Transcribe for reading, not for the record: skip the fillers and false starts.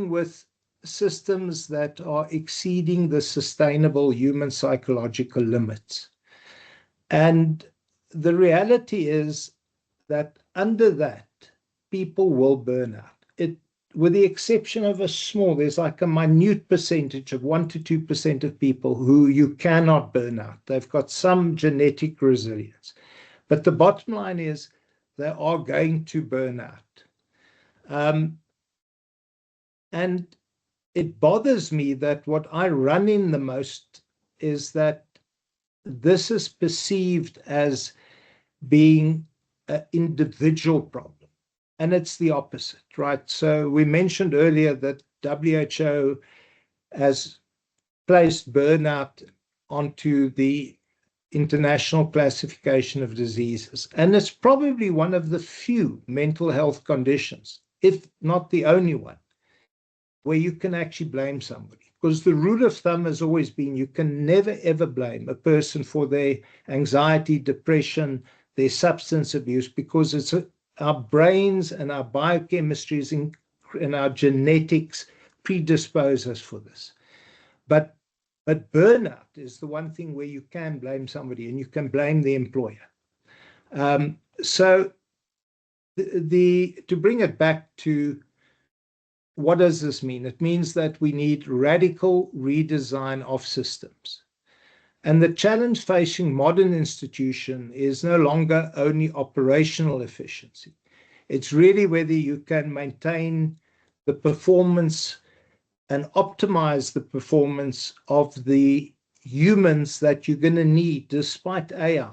with systems that are exceeding the sustainable human psychological limits. And the reality is that under that, people will burn out. With the exception of there's like a minute percentage of 1 to 2% of people who you cannot burn out. They've got some genetic resilience. But the bottom line is they are going to burn out. And it bothers me that what I run in the most is that this is perceived as being an individual problem. And it's the opposite, right? So we mentioned earlier that WHO has placed burnout onto the International Classification of Diseases. And it's probably one of the few mental health conditions, if not the only one, where you can actually blame somebody. Because the rule of thumb has always been you can never, ever blame a person for their anxiety, depression, their substance abuse, because it's our brains and our biochemistries and our genetics predispose us for this. But burnout is the one thing where you can blame somebody, and you can blame the employer. So to bring it back to what does this mean? It means that we need radical redesign of systems. And the challenge facing modern institution is no longer only operational efficiency. It's really whether you can maintain the performance and optimize the performance of the humans that you're going to need despite AI.